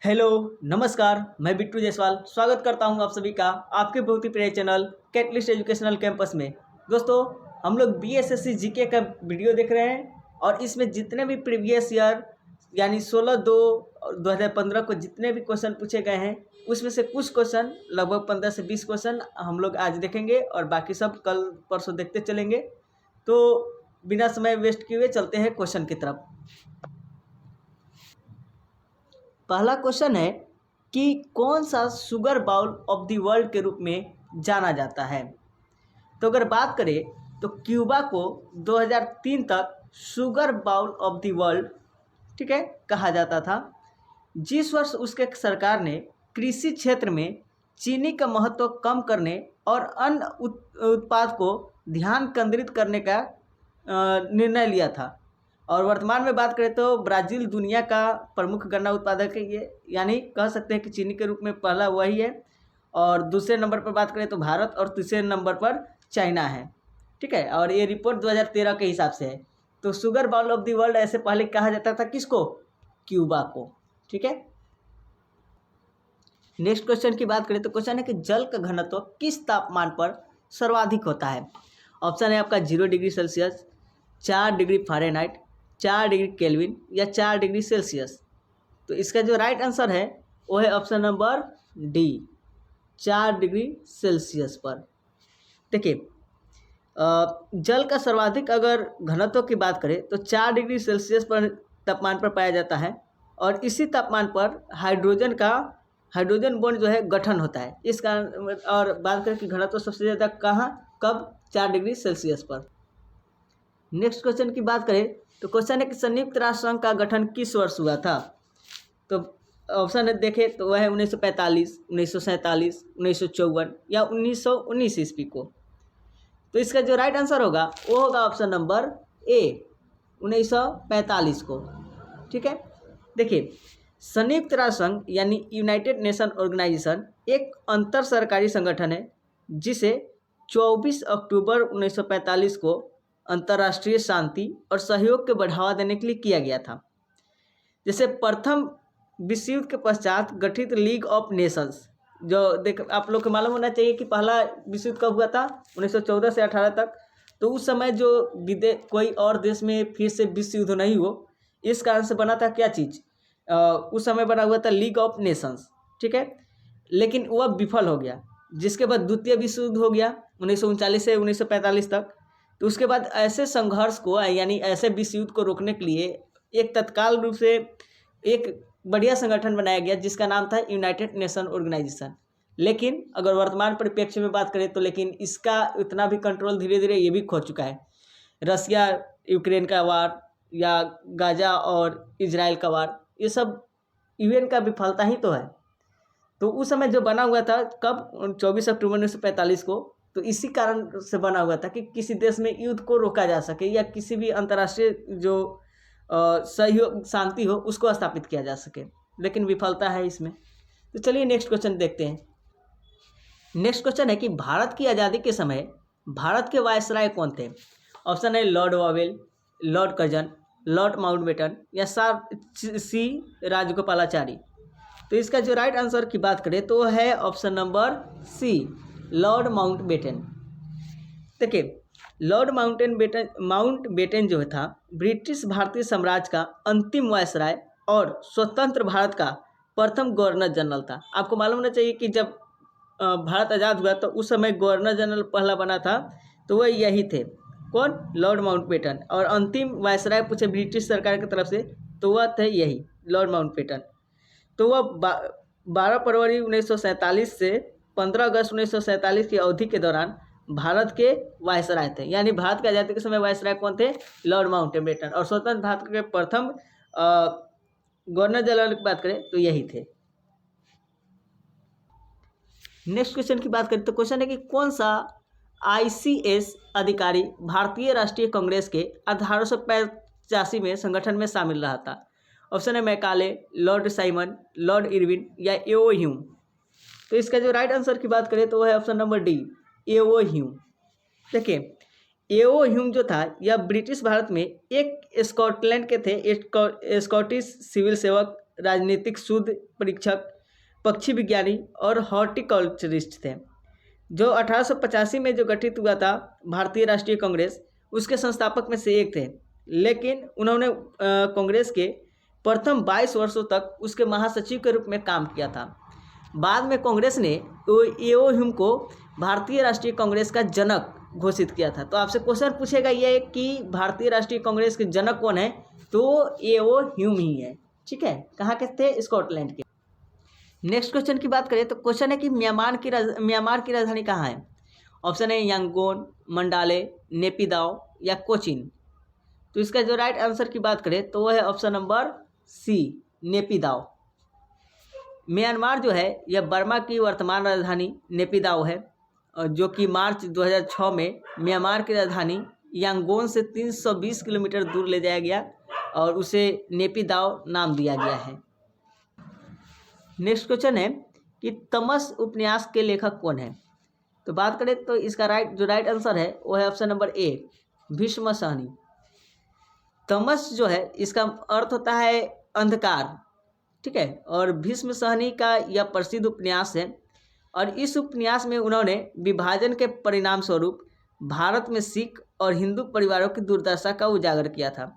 Hello, नमस्कार। मैं बिट्टू जायसवाल स्वागत करता हूं आप सभी का आपके बहुत ही प्रिय चैनल कैटलिस्ट एजुकेशनल कैंपस में। दोस्तों, हम लोग बीएसएससी जीके का वीडियो देख रहे हैं और इसमें जितने भी प्रीवियस ईयर यानी 16/2/2015 को जितने भी क्वेश्चन पूछे गए हैं उसमें से कुछ क्वेश्चन लगभग 15 से 20 क्वेश्चन हम लोग आज देखेंगे और बाकी सब कल परसों देखते चलेंगे। तो बिना समय वेस्ट किए हुए चलते हैं क्वेश्चन की तरफ। पहला क्वेश्चन है कि कौन सा sugar bowl of the world के रूप में जाना जाता है। तो अगर बात करें तो क्यूबा को 2003 तक sugar bowl of the world, ठीक है, कहा जाता था। जिस वर्ष उसके सरकार ने कृषि क्षेत्र में चीनी का महत्व कम करने और अन्य उत्पाद को ध्यान केंद्रित करने का निर्णय लिया था। और वर्तमान में बात करें तो ब्राज़ील दुनिया का प्रमुख गन्ना उत्पादक है, ये यानी कह सकते हैं कि चीनी के रूप में पहला वही है। और दूसरे नंबर पर बात करें तो भारत और तीसरे नंबर पर चाइना है, ठीक है। और ये रिपोर्ट 2013 के हिसाब से है। तो sugar bowl of the world ऐसे पहले कहा जाता था किसको? क्यूबा को, ठीक है। नेक्स्ट क्वेश्चन की बात करें तो क्वेश्चन है कि जल का घनत्व किस तापमान पर सर्वाधिक होता है। ऑप्शन है आपका 0 degree Celsius, 4 degree Fahrenheit, 4 degree kelvin या 4 डिग्री सेल्सियस। तो इसका जो राइट आंसर है वो है option number D, 4 degree Celsius पर। देखिए, जल का सर्वाधिक अगर घनत्व की बात करें तो 4 डिग्री सेल्सियस पर तापमान पर पाया जाता है। और इसी तापमान पर हाइड्रोजन बॉन्ड जो है गठन होता है। इस कारण और बात करें कि घनत्व सबसे ज़्यादा कहाँ कब 4 डिग्री सेल्सियस पर। नेक्स्ट क्वेश्चन की बात करें तो क्वेश्चन है कि संयुक्त राष्ट्र संघ का गठन किस वर्ष हुआ था। तो ऑप्शन देखें तो वह है 1945, 1947, 1954 या 1919 ईस्वी को। तो इसका जो राइट आंसर होगा वो होगा ऑप्शन नंबर ए, 1945 को, ठीक है। देखिए, संयुक्त राष्ट्र संघ यानी यूनाइटेड नेशन ऑर्गेनाइजेशन एक अंतर सरकारी संगठन है जिसे 24 अक्टूबर 1945 को अंतर्राष्ट्रीय शांति और सहयोग के बढ़ावा देने के लिए किया गया था। जैसे प्रथम विश्व युद्ध के पश्चात गठित लीग ऑफ नेशंस, जो देख आप लोग को मालूम होना चाहिए कि पहला विश्व युद्ध कब हुआ था, 1914 से 18 तक। तो उस समय जो कोई और देश में फिर से विश्व युद्ध नहीं हो, इस कारण से बना था क्या चीज़, उस समय बना हुआ था लीग ऑफ नेशंस, ठीक है। लेकिन वह विफल हो गया, जिसके बाद द्वितीय विश्व युद्ध हो गया 1939 से 1945 तक। तो उसके बाद ऐसे संघर्ष को यानी ऐसे विश्व युद्ध को रोकने के लिए एक तत्काल रूप से एक बढ़िया संगठन बनाया गया जिसका नाम था यूनाइटेड नेशन ऑर्गेनाइजेशन। लेकिन अगर वर्तमान परिप्रेक्ष्य में बात करें तो लेकिन इसका इतना भी कंट्रोल धीरे धीरे ये भी खो चुका है। रसिया यूक्रेन का वार या गाजा और इजराइल का वार, ये सब यूएन का विफलता ही तो है। तो उस समय जो बना हुआ था कब, 24 अक्टूबर 1945 को, तो इसी कारण से बना हुआ था कि किसी देश में युद्ध को रोका जा सके या किसी भी अंतर्राष्ट्रीय जो सहयोग शांति हो उसको स्थापित किया जा सके। लेकिन विफलता है इसमें। तो चलिए नेक्स्ट क्वेश्चन देखते हैं। नेक्स्ट क्वेश्चन है कि भारत की आज़ादी के समय भारत के वायसराय कौन थे। ऑप्शन है Lord Wavell, Lord Curzon, Lord Mountbatten या सी राजगोपालाचारी। तो इसका जो राइट आंसर की बात करें तो है option number C, Lord Mountbatten. देखिए, लॉर्ड माउंटबेटन जो था ब्रिटिश भारतीय साम्राज्य का अंतिम वायसराय और स्वतंत्र भारत का प्रथम गवर्नर जनरल था। आपको मालूम होना चाहिए कि जब भारत आज़ाद हुआ तो उस समय गवर्नर जनरल पहला बना था, तो वह यही थे। कौन? Lord Mountbatten. और अंतिम वायसराय पूछे ब्रिटिश सरकार की तरफ से तो वह थे यही लॉर्ड माउंटबेटन। तो वह 12 फरवरी 1947 से 15 अगस्त 1947 की अवधि के दौरान भारत के वायसराय थे। यानी भारत की आज़ादी के समय वायसराय कौन थे? Lord Mountbatten. और स्वतंत्र भारत के प्रथम गवर्नर जनरल की बात करें तो यही थे। नेक्स्ट क्वेश्चन की बात करें तो क्वेश्चन है कि कौन सा आईसीएस अधिकारी भारतीय राष्ट्रीय कांग्रेस के 1885 में संगठन में शामिल रहा था। ऑप्शन है Macaulay, Lord Simon, Lord Irwin या एओ ह्यूम। तो इसका जो राइट आंसर की बात करें तो वह है ऑप्शन नंबर डी, एओ ह्यूम। देखिए, एओ ह्यूम जो था यह ब्रिटिश भारत में एक स्कॉटलैंड के थे, स्कॉटिश सिविल सेवक राजनीतिक शोध परीक्षक, पक्षी विज्ञानी और हॉर्टिकल्चरिस्ट थे। जो 1885 में जो गठित हुआ था भारतीय राष्ट्रीय कांग्रेस, उसके संस्थापक में से एक थे, लेकिन उन्होंने कांग्रेस के प्रथम 22 वर्षों तक उसके महासचिव के रूप में काम किया था। बाद में कांग्रेस ने एओ ह्यूम को भारतीय राष्ट्रीय कांग्रेस का जनक घोषित किया था। तो आपसे क्वेश्चन पूछेगा ये कि भारतीय राष्ट्रीय कांग्रेस के जनक कौन है, तो एओ ह्यूम ही है। ठीक है, कहाँ के थे? स्कॉटलैंड के। नेक्स्ट क्वेश्चन की बात करें तो क्वेश्चन है कि म्यांमार की राजधानी कहाँ है? ऑप्शन है यांगोन, मंडाले, नेपिदाओ या कोचिन। तो इसका जो राइट आंसर की बात करें तो वह है ऑप्शन नंबर सी, नेपिदाओ। म्यांमार जो है यह बर्मा की वर्तमान राजधानी नेपिदाओ है, और जो कि मार्च 2006 में म्यांमार की राजधानी यांगोन से 320 किलोमीटर दूर ले जाया गया और उसे नेपिदाओ नाम दिया गया है। नेक्स्ट क्वेश्चन है कि तमस उपन्यास के लेखक कौन है? तो बात करें तो इसका राइट आंसर है वो है option number A, Bhisham Sahni. Tamas जो है इसका अर्थ होता है अंधकार, ठीक है, और भीष्म सहनी का यह प्रसिद्ध उपन्यास है, और इस उपन्यास में उन्होंने विभाजन के परिणाम स्वरूप भारत में सिख और हिंदू परिवारों की दुर्दशा का उजागर किया था।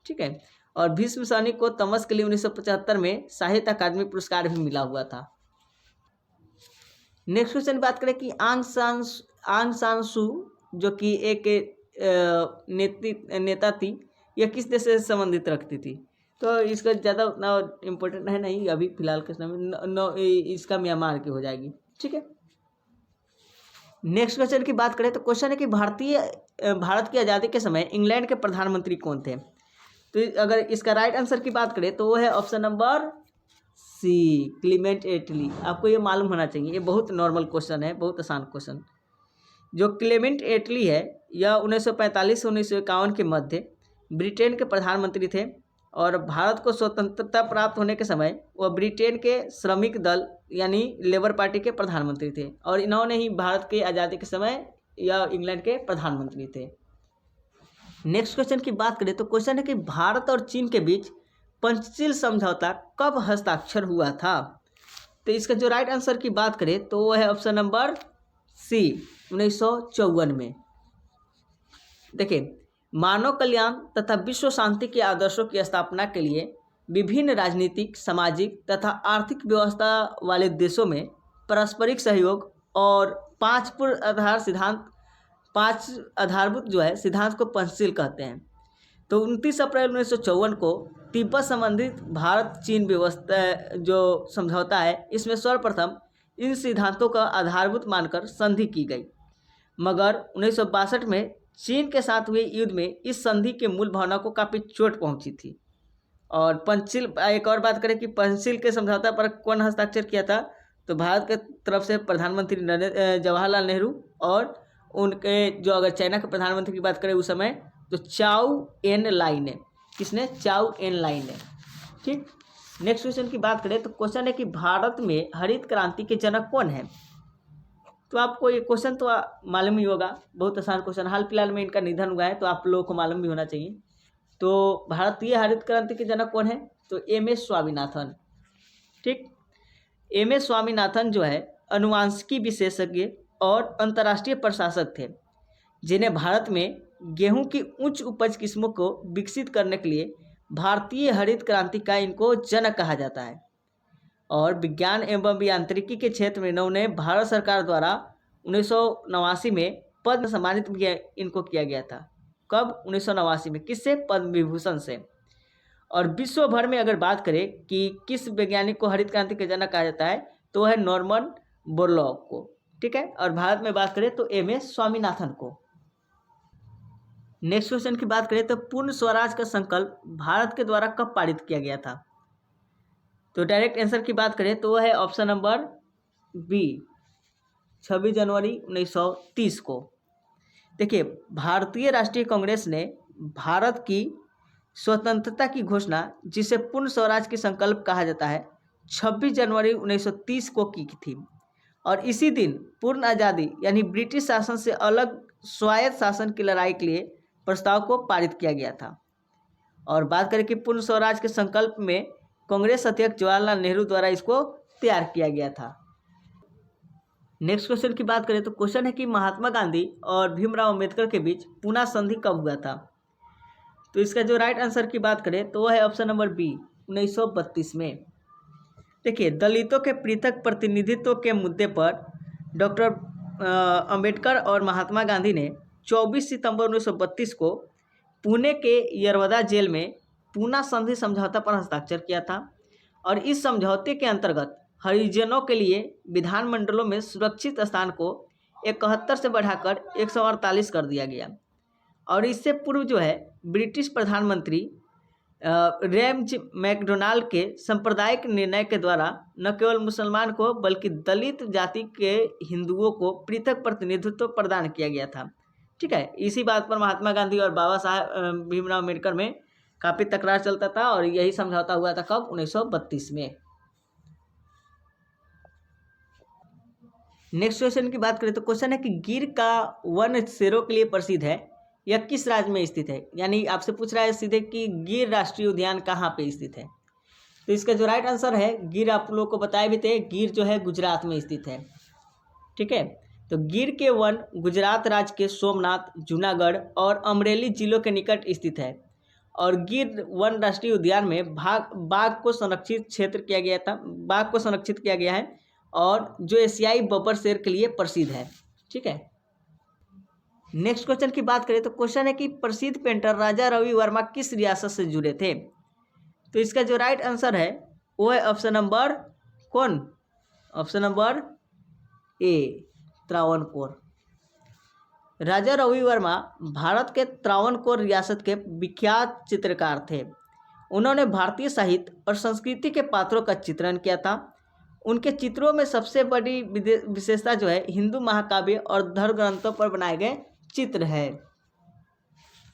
ठीक है, और भीष्म सहनी को तमस के लिए 1975 में साहित्य अकादमी पुरस्कार भी मिला हुआ था। नेक्स्ट क्वेश्चन बात करें कि आंग सान सू जो कि एक नेता थी, यह किस देश से संबंधित रखती थी? तो इसका ज़्यादा उतना इम्पोर्टेंट है नहीं अभी फिलहाल के समय, इसका म्यांमार की हो जाएगी। ठीक है, नेक्स्ट क्वेश्चन की बात करें तो क्वेश्चन है कि भारत की आज़ादी के समय इंग्लैंड के प्रधानमंत्री कौन थे? तो अगर इसका राइट आंसर की बात करें तो वो है ऑप्शन नंबर सी, क्लीमेंट एटली। आपको ये मालूम होना चाहिए, ये बहुत नॉर्मल क्वेश्चन है, बहुत आसान क्वेश्चन। जो क्लेमेंट एटली है यह 1945 से 1951 के मध्य ब्रिटेन के प्रधानमंत्री थे, और भारत को स्वतंत्रता प्राप्त होने के समय वह ब्रिटेन के श्रमिक दल यानी लेबर पार्टी के प्रधानमंत्री थे, और इन्होंने ही भारत की आज़ादी के समय यह इंग्लैंड के प्रधानमंत्री थे। नेक्स्ट क्वेश्चन की बात करें तो क्वेश्चन है कि भारत और चीन के बीच पंचशील समझौता कब हस्ताक्षर हुआ था? तो इसका जो राइट आंसर की बात करें तो वह है ऑप्शन नंबर सी, 1954 में। देखिए, मानव कल्याण तथा विश्व शांति के आदर्शों की स्थापना के लिए विभिन्न राजनीतिक, सामाजिक तथा आर्थिक व्यवस्था वाले देशों में पारस्परिक सहयोग और पांच आधारभूत जो है सिद्धांत को पंचशील कहते हैं। तो 29 अप्रैल 1954 को तिब्बत संबंधित भारत चीन व्यवस्था जो समझौता है, इसमें सर्वप्रथम इन सिद्धांतों का आधारभूत मानकर संधि की गई, मगर 1962 में चीन के साथ हुए युद्ध में इस संधि के मूल भावना को काफ़ी चोट पहुंची थी। और पंचशील, एक और बात करें कि पंचशील के समझौता पर कौन हस्ताक्षर किया था? तो भारत के तरफ से प्रधानमंत्री जवाहरलाल नेहरू, और उनके जो अगर चाइना के प्रधानमंत्री की बात करें उस समय तो चाउ एन लाई ने। किसने? चाउ एन लाई ने। ठीक, नेक्स्ट क्वेश्चन की बात करें तो क्वेश्चन है कि भारत में हरित क्रांति के जनक कौन है? तो आपको ये क्वेश्चन तो मालूम ही होगा, बहुत आसान क्वेश्चन। हाल फिलहाल में इनका निधन हुआ है, तो आप लोगों को मालूम भी होना चाहिए। तो भारतीय हरित क्रांति के जनक कौन है? तो एम.एस. स्वामीनाथन। ठीक, एम.एस. स्वामीनाथन जो है अनुवांशिकी विशेषज्ञ और अंतर्राष्ट्रीय प्रशासक थे, जिन्हें भारत में गेहूं की उच्च उपज किस्मों को विकसित करने के लिए भारतीय हरित क्रांति का इनको जनक कहा जाता है। और विज्ञान एवं अभियांत्रिकी के क्षेत्र में इन्होंने भारत सरकार द्वारा 1989 में पद्म सम्मानित इनको किया गया था। कब? 1989 में। किससे? पद्म विभूषण से। और विश्व भर में अगर बात करें कि किस वैज्ञानिक को हरित क्रांति के जनक कहा जाता है तो वह है नॉर्मन बोरलॉग को। ठीक है, और भारत में बात करें तो एम.एस. स्वामीनाथन को। नेक्स्ट क्वेश्चन की बात करें तो पूर्ण स्वराज का संकल्प भारत के द्वारा कब पारित किया गया था? तो डायरेक्ट आंसर की बात करें तो वह है ऑप्शन नंबर बी, 26 जनवरी 1930 को। देखिए, भारतीय राष्ट्रीय कांग्रेस ने भारत की स्वतंत्रता की घोषणा, जिसे पूर्ण स्वराज की संकल्प कहा जाता है, 26 जनवरी 1930 को की थी, और इसी दिन पूर्ण आज़ादी यानी ब्रिटिश शासन से अलग स्वायत्त शासन की लड़ाई के लिए प्रस्ताव को पारित किया गया था। और बात करें कि पूर्ण स्वराज के संकल्प में कांग्रेस अध्यक्ष जवाहरलाल नेहरू द्वारा इसको तैयार किया गया था। नेक्स्ट क्वेश्चन की बात करें तो क्वेश्चन है कि महात्मा गांधी और भीमराव अंबेडकर के बीच पूना संधि कब हुआ था। तो इसका जो राइट आंसर की बात करें तो वह है ऑप्शन नंबर बी 1932 में। देखिए, दलितों के पृथक प्रतिनिधित्व के मुद्दे पर डॉक्टर अंबेडकर और महात्मा गांधी ने 24 सितंबर 1932 को पुणे के यरवदा जेल में पूना संधि समझौता पर हस्ताक्षर किया था और इस समझौते के अंतर्गत हरिजनों के लिए विधानमंडलों में सुरक्षित स्थान को 71 से बढ़ाकर 148 कर दिया गया। और इससे पूर्व जो है ब्रिटिश प्रधानमंत्री रेम्ज मैकडोनाल्ड के सांप्रदायिक निर्णय के द्वारा न केवल मुसलमान को बल्कि दलित जाति के हिंदुओं को पृथक प्रतिनिधित्व प्रदान किया गया था। ठीक है, इसी बात पर महात्मा गांधी और बाबा साहब भीमराव अम्बेडकर में काफ़ी तकरार चलता था और यही समझौता हुआ था कब 1932 में। नेक्स्ट क्वेश्चन की बात करें तो क्वेश्चन है कि गिर का वन शेरों के लिए प्रसिद्ध है, यह किस राज्य में स्थित है। यानी आपसे पूछ रहा है सीधे कि गिर राष्ट्रीय उद्यान कहाँ पे स्थित है। तो इसका जो राइट आंसर है, गिर आप लोगों को बताए भी थे, गिर जो है गुजरात में स्थित है। ठीक है, तो गिर के वन गुजरात राज्य के सोमनाथ, जूनागढ़ और अमरेली जिलों के निकट स्थित है और गिर वन राष्ट्रीय उद्यान में बाघ को संरक्षित किया गया है और जो एशियाई बब्बर शेर के लिए प्रसिद्ध है। ठीक है, नेक्स्ट क्वेश्चन की बात करें तो क्वेश्चन है कि प्रसिद्ध पेंटर राजा रवि वर्मा किस रियासत से जुड़े थे। तो इसका जो राइट आंसर है वो है ऑप्शन नंबर ए त्रावणकोर। राजा रवि वर्मा भारत के त्रावणकोर रियासत के विख्यात चित्रकार थे। उन्होंने भारतीय साहित्य और संस्कृति के पात्रों का चित्रण किया था। उनके चित्रों में सबसे बड़ी विशेषता जो है हिंदू महाकाव्य और धर्म ग्रंथों पर बनाए गए चित्र है।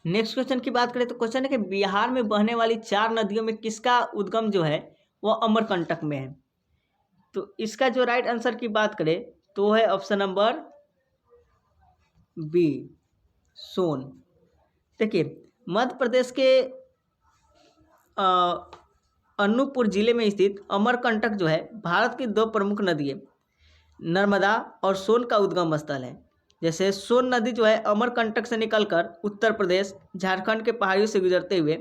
नेक्स्ट क्वेश्चन की बात करें तो क्वेश्चन है कि बिहार में बहने वाली 4 नदियों में किसका उद्गम जो है वो अमरकंटक में है। तो इसका जो राइट आंसर की बात करें तो है ऑप्शन नंबर बी सोन। देखिए, मध्य प्रदेश के अनूपपुर जिले में स्थित अमरकंटक जो है भारत की 2 प्रमुख नदी है, नर्मदा और सोन का उद्गम स्थल है। जैसे सोन नदी जो है अमरकंटक से निकलकर उत्तर प्रदेश, झारखंड के पहाड़ियों से गुजरते हुए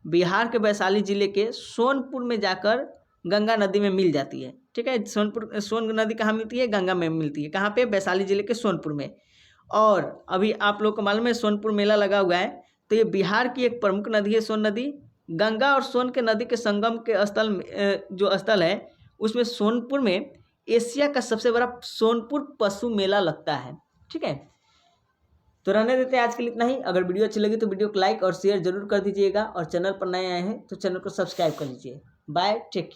बिहार के वैशाली जिले के सोनपुर में जाकर गंगा नदी में मिल जाती है। ठीक है, सोन नदी कहाँ मिलती है? गंगा में मिलती है। कहाँ पे? वैशाली जिले के सोनपुर में। और अभी आप लोग को मालूम है सोनपुर मेला लगा हुआ है, तो ये बिहार की एक प्रमुख नदी है सोन नदी। गंगा और सोन के नदी के संगम के स्थल है उसमें सोनपुर में एशिया का सबसे बड़ा सोनपुर पशु मेला लगता है। ठीक है, तो रहने देते हैं आज के लिए इतना ही। अगर वीडियो अच्छी लगी तो वीडियो को लाइक और शेयर जरूर कर दीजिएगा और चैनल पर नए आए हैं तो चैनल को सब्सक्राइब कर लीजिए। Bye, take care.